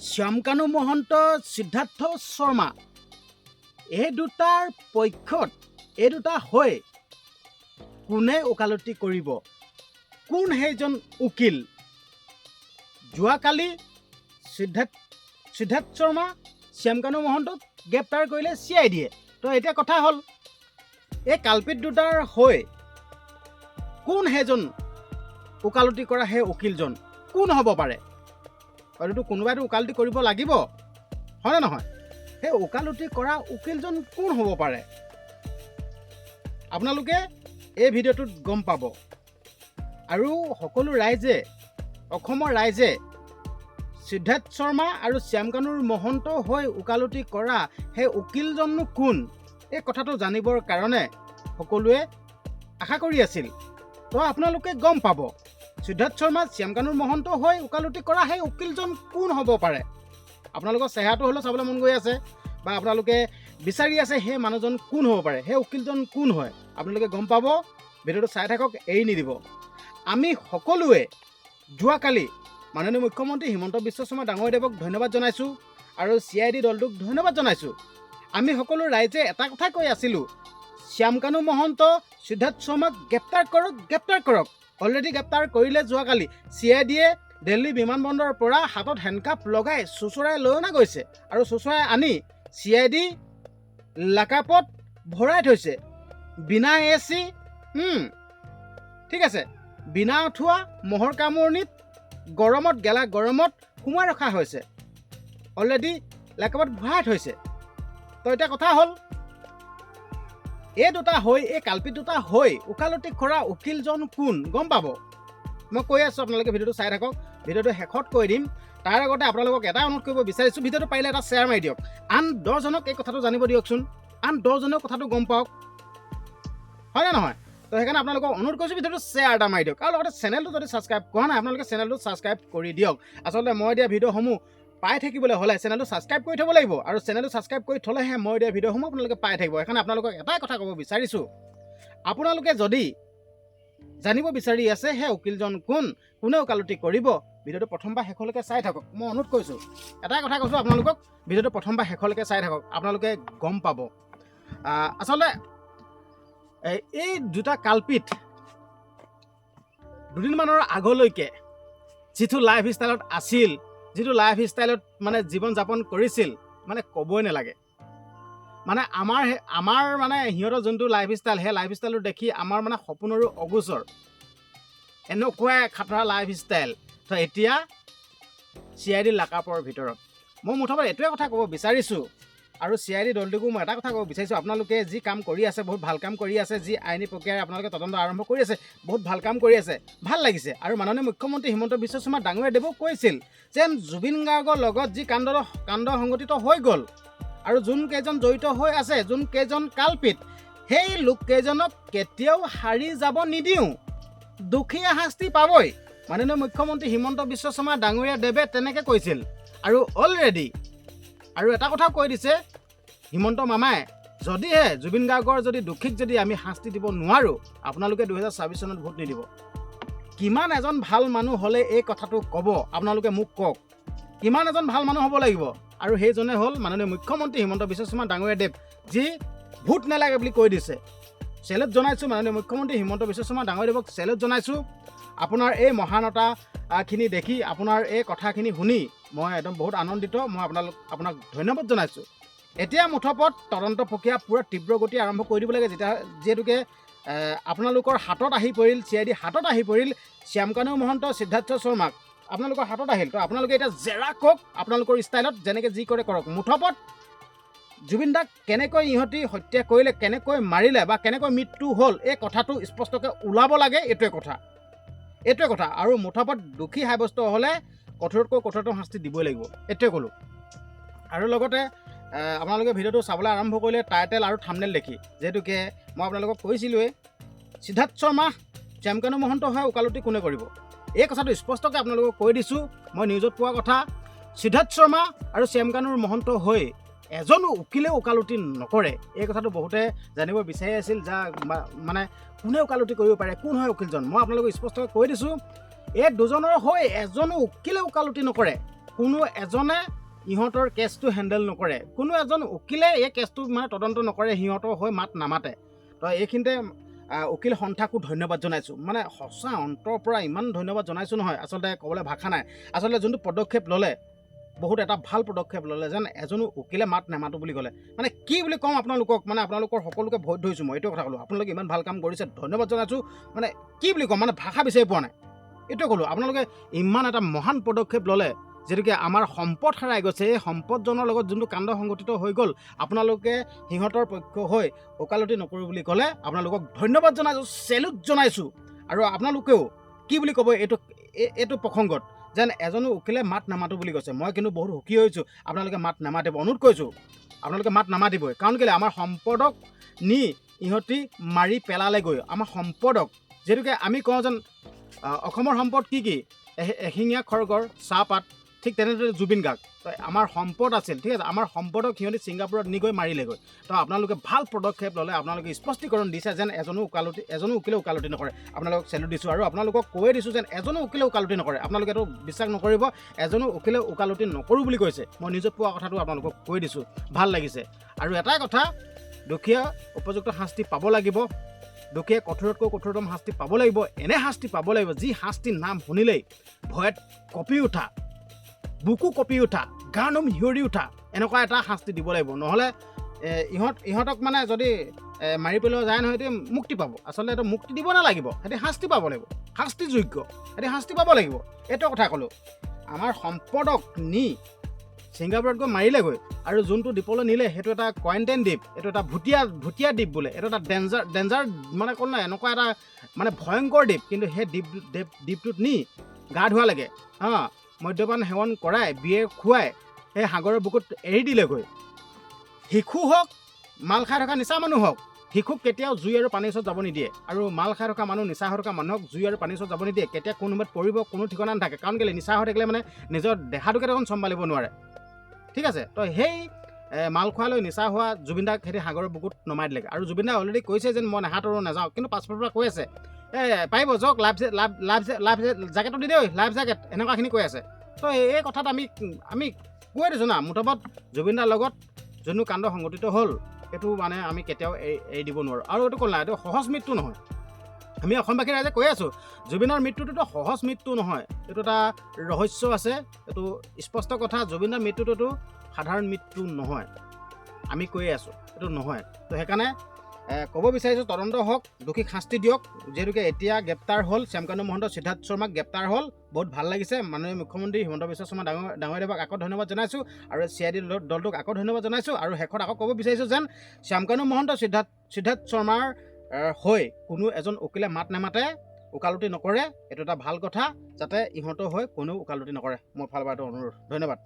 শ্যামকানু মহন্ত, সিদ্ধাৰ্থ শৰ্মা এই দুটাৰ পক্ষত এই দুটা হৈ কোনে ওকালতি কৰিব? কোন সেইজন উকিল? যোৱাকালি সিদ্ধাৰ্থ শৰ্মা শ্যামকানু মহন্তক গ্ৰেপ্তাৰ কৰিলে CID য়ে। তো এতিয়া কথা হ'ল, এই কালপিত দুটাৰ হৈ কোন সেইজন ওকালতি কৰা সেই উকিলজন কোন হ'ব পাৰে? হয়তো কোনোবাইতো ওকালতি কৰিব লাগিব, হয়নে নহয়? সেই ওকালতি কৰা উকিলজন কোন হ'ব পাৰে? আপোনালোকে এই ভিডিঅ'টোত গম পাব। আৰু সকলো ৰাইজে, অসমৰ ৰাইজে সিদ্ধাৰ্থ শৰ্মা আৰু শ্যামকানুৰ মহন্ত হৈ ওকালতি কৰা সেই উকিলজননো কোন, এই কথাটো জানিবৰ কাৰণে সকলোৱে আশা কৰি আছিল। তো আপোনালোকে গম পাব সিদ্ধাৰ্থ শৰ্মা শ্যামকানুৰ মহন্ত হৈ ওকালতি কৰা সেই উকিলজন কোন হ'ব পাৰে। আপোনালোকৰ চেহেৰাটো হ'লেও চাবলৈ মন গৈ আছে, বা আপোনালোকে বিচাৰি আছে সেই মানুহজন কোন হ'ব পাৰে, সেই উকিলজন কোন হয়। আপোনালোকে গম পাব, ভিডিঅ'টো চাই থাকক, এৰি নিদিব। আমি সকলোৱে যোৱাকালি মাননীয় মুখ্যমন্ত্ৰী হিমন্ত বিশ্ব শৰ্মা ডাঙৰীয়াদেৱক ধন্যবাদ জনাইছোঁ আৰু CID দলটোক ধন্যবাদ জনাইছোঁ। আমি সকলো ৰাইজে এটা কথা কৈ আছিলোঁ, শ্যামকানু মহন্ত, সিদ্ধাৰ্থ শৰ্মাক গ্ৰেপ্তাৰ কৰক, গ্ৰেপ্তাৰ কৰক। অলৰেডি গ্ৰেপ্তাৰ কৰিলে যোৱাকালি। CID য়ে দিল্লী বিমানবন্দৰৰ পৰা হাতত হেণ্ডকাফ লগাই চোঁচৰাই লৈ অনা গৈছে আৰু চোঁচৰাই আনি CID লাকাপত ভৰাই থৈছে বিনা AC, ঠিক আছে, বিনা উঠোৱা মহৰ কামোৰণিত গৰমত, গেলা গৰমত সোমাই ৰখা হৈছে, অলৰেডি লাকাপত ভৰাই থৈছে। তো এতিয়া কথা হ'ল, এই দুটা হৈ, এই কালপিত দুটা হৈ ওকালতি কৰা উকিলজন কোন গম পাব। মই কৈ আছোঁ, আপোনালোকে ভিডিঅ'টো চাই থাকক। ভিডিঅ'টো শেষত কৈ দিম। তাৰ আগতে আপোনালোকক এটা অনুৰোধ কৰিব বিচাৰিছোঁ, ভিডিঅ'টো পাৰিলে এটা শ্বেয়াৰ মাৰি দিয়ক। আন 10জনক এই কথাটো জানিব দিয়কচোন, আন 10জনেও কথাটো গম পাওক, হয়নে নহয়? তো সেইকাৰণে আপোনালোকক অনুৰোধ কৰিছোঁ, ভিডিঅ'টো শ্বেয়াৰ এটা মাৰি দিয়ক। আৰু লগতে চেনেলটো যদি ছাবস্ক্ৰাইব কৰা নাই, আপোনালোকে চেনেলটো ছাবস্ক্ৰাইব কৰি দিয়ক। আচলতে মই দিয়া ভিডিঅ'সমূহ পাই থাকিবলৈ হ'লে চেনেলটো ছাবস্ক্ৰাইব কৰি থ'ব লাগিব, আৰু চেনেলটো ছাবস্ক্ৰাইব কৰি থ'লেহে মই দিয়া ভিডিঅ'সমূহ আপোনালোকে পাই থাকিব। সেইকাৰণে আপোনালোকক এটাই কথা ক'ব বিচাৰিছোঁ, আপোনালোকে যদি জানিব বিচাৰি আছে সেই উকিলজন কোন, কোনে ওকালতি কৰিব, ভিডিঅ'টো প্ৰথমবাৰ শেষলৈকে চাই থাকক। মই অনুৰোধ কৰিছোঁ, এটাই কথা কৈছোঁ আপোনালোকক, ভিডিঅ'টো প্ৰথমবাৰ শেষলৈকে চাই থাকক, আপোনালোকে গম পাব। আচলতে এই দুটা কালপিত দুদিনমানৰ আগলৈকে যিটো লাইফ ষ্টাইলত আছিল, যিটো লাইফ ষ্টাইলত মানে জীৱন যাপন কৰিছিল, মানে ক'বই নালাগে। মানে আমাৰ মানে সিহঁতৰ যোনটো লাইফ ষ্টাইল, সেই লাইফ ষ্টাইলটো দেখি আমাৰ মানে সপোনৰো অগোচৰ, এনেকুৱাই খাতৰা লাইফ ষ্টাইল। তো এতিয়া CID লাকাপৰ ভিতৰত মই মুঠতে এইটোৱে কথা ক'ব বিচাৰিছোঁ, আৰু CID দলটোকো মই এটা কথা ক'ব বিচাৰিছোঁ, আপোনালোকে যি কাম কৰি আছে, বহুত ভাল কাম কৰি আছে। যি আইনী প্ৰক্ৰিয়াৰে আপোনালোকে তদন্ত আৰম্ভ কৰি আছে, বহুত ভাল কাম কৰি আছে, ভাল লাগিছে। আৰু মাননীয় মুখ্যমন্ত্ৰী হিমন্ত বিশ্ব শৰ্মা ডাঙৰীয়াদেৱেও কৈছিল যে জুবিন গাৰ্গৰ লগত যি কাণ্ড সংঘটিত হৈ গ'ল, আৰু যোনকেইজন জড়িত হৈ আছে, যোনকেইজন কালপিত, সেই লোককেইজনক কেতিয়াও সাৰি যাব নিদিওঁ, দুখীয়া শাস্তি পাবই। মাননীয় মুখ্যমন্ত্ৰী হিমন্ত বিশ্ব শৰ্মা ডাঙৰীয়াদেৱে তেনেকৈ কৈছিল। আৰু অলৰেডি আৰু এটা কথাও কৈ দিছে হিমন্ত মামাই, যদিহে জুবিন গাৰ্গৰ যদি দোষীক যদি আমি শাস্তি দিব নোৱাৰোঁ, আপোনালোকে 2024 চনত ভোট নিদিব। কিমান এজন ভাল মানুহ হ'লে এই কথাটো ক'ব, আপোনালোকে মোক কওক। কিমান এজন ভাল মানুহ হ'ব লাগিব? আৰু সেইজনে হ'ল মাননীয় মুখ্যমন্ত্ৰী হিমন্ত বিশ্ব শৰ্মা ডাঙৰীয়াদেৱ, যি ভোট নালাগে বুলি কৈ দিছে। চেলেট জনাইছোঁ মাননীয় মুখ্যমন্ত্ৰী হিমন্ত বিশ্ব শৰ্মা ডাঙৰীয়াদেৱক, চেলেট জনাইছোঁ। আপোনাৰ এই মহানতাখিনি দেখি, আপোনাৰ এই কথাখিনি শুনি মই একদম বহুত আনন্দিত। মই আপোনাক ধন্যবাদ জনাইছোঁ। এতিয়া মুঠপত তদন্ত প্ৰক্ৰিয়া পূৰা তীব্ৰ গতি আৰম্ভ কৰি দিব লাগে, যিহেতুকে আপোনালোকৰ হাতত আহি পৰিল, CID হাতত আহি পৰিল শ্যামকানু মহন্ত, সিদ্ধাৰ্থ শৰ্মাক আপোনালোকৰ হাতত আহিল। তো আপোনালোকে এতিয়া জেৰা কওক, আপোনালোকৰ ষ্টাইলত যেনেকৈ যি কৰে কৰক। মুঠপত জুবিন দাক কেনেকৈ ইহঁতি হত্যা কৰিলে, কেনেকৈ মাৰিলে, বা কেনেকৈ মৃত্যু হ'ল, এই কথাটো স্পষ্টকৈ ওলাব লাগে। এইটোৱে কথা। আৰু মুঠপত দোষী সাব্যস্ত হ'লে কঠোৰতকৈ কঠোৰতম শাস্তি দিবই লাগিব, এইটোৱে ক'লোঁ। আৰু লগতে আপোনালোকে ভিডিঅ'টো চাবলৈ আৰম্ভ কৰিলে টাইটেল আৰু থাম্বনেইল দেখি, যিহেতুকে মই আপোনালোকক কৈছিলোঁৱেই, সিদ্ধাৰ্থ শৰ্মা, শ্যামকানু মহন্ত হৈ ওকালতি কোনে কৰিব, এই কথাটো স্পষ্টকৈ আপোনালোকক কৈ দিছোঁ। মই নিউজত পোৱা কথা, সিদ্ধাৰ্থ শৰ্মা আৰু শ্যামকানুৰ মহন্ত হৈ এজনো উকিলে ওকালতি নকৰে। এই কথাটো বহুতে জানিব বিচাৰি আছিল, মানে কোনে ওকালতি কৰিব পাৰে, কোন হয় উকিলজন। মই আপোনালোকক স্পষ্টকৈ কৈ দিছোঁ, এই দুজনৰ হৈ এজনো উকিলে ওকালতি নকৰে। কোনো এজনে ইহঁতৰ কেছটো হেণ্ডেল নকৰে, কোনো এজন উকিলে এই কেছটো মানে তদন্ত নকৰে, সিহঁতৰ হৈ মাত নামাতে। তো এইখিনিতে উকিল সন্থাকো ধন্যবাদ জনাইছোঁ, মানে সঁচা অন্তৰৰ পৰা ইমান ধন্যবাদ জনাইছোঁ নহয়, আচলতে ক'বলৈ ভাষা নাই। আচলতে যোনটো পদক্ষেপ ল'লে বহুত এটা ভাল পদক্ষেপ ল'লে, যেন এজনো উকিলে মাত নামাতো বুলি ক'লে। মানে কি বুলি ক'ম আপোনালোকক, মানে আপোনালোকৰ সকলোকে ভোট ধৰিছোঁ মই, এইটো কথা ক'লোঁ। আপোনালোকে ইমান ভাল কাম কৰিছে, ধন্যবাদ জনাইছোঁ। মানে কি বুলি ক'ম, মানে ভাষা বিচাৰি পোৱা নাই, এইটোৱে ক'লোঁ। আপোনালোকে ইমান এটা মহান পদক্ষেপ ল'লে, যিহেতুকে আমাৰ সম্পদ হেৰাই গৈছে, এই সম্পদজনৰ লগত যোনটো কাণ্ড সংঘটিত হৈ গ'ল, আপোনালোকে সিহঁতৰ পক্ষ হৈ ওকালতি নকৰোঁ বুলি ক'লে আপোনালোকক ধন্যবাদ জনাইছোঁ, চেলুট জনাইছোঁ। আৰু আপোনালোকেও কি বুলি ক'ব এইটো প্ৰসংগত, যেন এজনো উকিলে মাত নামাতো বুলি কৈছে। মই কিন্তু বহুত সুখী হৈছোঁ, আপোনালোকে মাত নামাতিব, অনুৰোধ কৰিছোঁ, আপোনালোকে মাত নামাতিবই। কাৰণ কেলৈ আমাৰ সম্পদক নি ইহঁতি মাৰি পেলালেগৈ, আমাৰ সম্পদক। যিহেতুকে আমি কওঁ যেন অসমৰ সম্পদ কি কি, এশিঙীয়া খড়গড়, চাহপাত, ঠিক তেনেদৰে জুবিন গাৰ্গ। তো আমাৰ সম্পদ আছিল, ঠিক আছে, আমাৰ সম্পদক সিহঁতি ছিংগাপুৰত নি গৈ মাৰিলেগৈ। তো আপোনালোকে ভাল পদক্ষেপ ল'লে, আপোনালোকে স্পষ্টীকৰণ দিছে যেন এজনো উকিলে ওকালতি নকৰে। আপোনালোকক চেলুট দিছোঁ। আৰু আপোনালোকক কৈয়ে দিছোঁ যেন এজনো উকিলে ওকালতি নকৰে। আপোনালোকে এইটো বিশ্বাস নকৰিব, এজনো উকিলে ওকালতি নকৰোঁ বুলি কৈছে। মই নিজে পোৱা কথাটো আপোনালোকক কৈ দিছোঁ, ভাল লাগিছে। আৰু এটাই কথা, দোষীয়ে উপযুক্ত শাস্তি পাব লাগিব, দোষীয়ে কঠোৰতকৈ কঠোৰতম শাস্তি পাব লাগিব। এনে শাস্তি পাব লাগিব যি শাস্তিৰ নাম শুনিলেই ভয়ত কঁপি উঠা, বুকু কঁপি উঠা, গাৰ নোম শিয়ৰি উঠা, এনেকুৱা এটা শাস্তি দিব লাগিব। নহ'লে ইহঁতক মানে যদি মাৰি পেলোৱা যায় নহয়, সিহঁতে মুক্তি পাব। আচলতে এইটো মুক্তি দিব নালাগিব, সিহঁতে শাস্তি পাব লাগিব, শাস্তিযোগ্য, সিহঁতে শাস্তি পাব লাগিব। এইটো কথা ক'লোঁ। আমাৰ সম্পদক নি ছিংগাপুৰত গৈ মাৰিলেগৈ, আৰু যোনটো দ্বীপলৈ নিলে সেইটো এটা কোৱাৰেণ্টাইন দ্বীপ, এইটো এটা ভুটীয়া দ্বীপ বোলে, এইটো এটা ডেঞ্জাৰ মানে ক'ল নাই, এনেকুৱা এটা মানে ভয়ংকৰ দ্বীপ। কিন্তু সেই দ্বীপটোত নি গা ধোৱা লাগে, মদ্যপান সেৱন কৰাই, বিয়েৰ খুৱাই সেই সাগৰৰ বুকুত এৰি দিলেগৈ। শিশু হওক, মাল খাই থকা নিচা মানুহ হওক, শিশুক কেতিয়াও জুই আৰু পানীৰ ওচৰত যাব নিদিয়ে, আৰু মাল খাই থকা মানুহ, নিচা হৈ থকা মানুহক জুই আৰু পানীৰ ওচৰত যাব নিদিয়ে। কেতিয়া কোন সময়ত পৰিব কোনো ঠিকনা নাথাকে। কাৰণ কেলৈ, নিচা হৈ থাকিলে মানে নিজৰ দেহাটোকে দেখোন চম্ভালিব নোৱাৰে, ঠিক আছে। তো সেই মাল খোৱালৈ নিচা হোৱা জুবিন দাক সিহঁতি সাগৰৰ বুকুত নমাই দিলেগৈ। আৰু জুবিন দা অলৰেডি কৈছে যেন মই নাহাতৰো নাযাওঁ, কিন্তু পাছফালৰ পৰা কৈ আছে পাৰিব যাওক, লাইফ জেকেটটো দি দেই, লাইফ জেকেট, এনেকুৱাখিনি কৈ আছে। তো এই কথাত আমি কৈ দিছোঁ না, মুঠত জুবিন দাৰ লগত যোনটো কাণ্ড সংঘটিত হ'ল, এইটো মানে আমি কেতিয়াও এৰি দিব নোৱাৰোঁ। আৰু এইটো ক'ল নাই, এইটো সহজ মৃত্যু নহয়। আমি অসমবাসী ৰাইজে কৈ আছোঁ, জুবিনৰ মৃত্যুটোতো সহজ মৃত্যু নহয়, এইটো এটা ৰহস্য আছে, এইটো স্পষ্ট কথা। জুবিনৰ মৃত্যুটোতো সাধাৰণ মৃত্যু নহয়, আমি কৈয়ে আছোঁ, এইটো নহয়। তো সেইকাৰণে ক'ব বিচাৰিছোঁ, তদন্ত হওক, দোষীক শাস্তি দিয়ক। যিহেতুকে এতিয়া গ্ৰেপ্তাৰ হ'ল শ্যামকানু মহন্ত, সিদ্ধাৰ্থ শৰ্মাক গ্ৰেপ্তাৰ হ'ল, বহুত ভাল লাগিছে। মাননীয় মুখ্যমন্ত্ৰী হিমন্ত বিশ্ব শৰ্মা ডাঙৰীয়াদেৱক আকৌ ধন্যবাদ জনাইছোঁ, আৰু CID দলটোক আকৌ ধন্যবাদ জনাইছোঁ। আৰু শেষত আকৌ ক'ব বিচাৰিছোঁ যেন শ্যামকানু মহন্ত, সিদ্ধাৰ্থ শৰ্মাৰ হৈ কোনো এজন উকিলে মাত নামাতে, ওকালতি নকৰে। এইটো এটা ভাল কথা, যাতে ইহঁতৰ হৈ কোনেও ওকালতি নকৰে। মোৰ ফালৰ পৰা এইটো অনুৰোধ। ধন্যবাদ।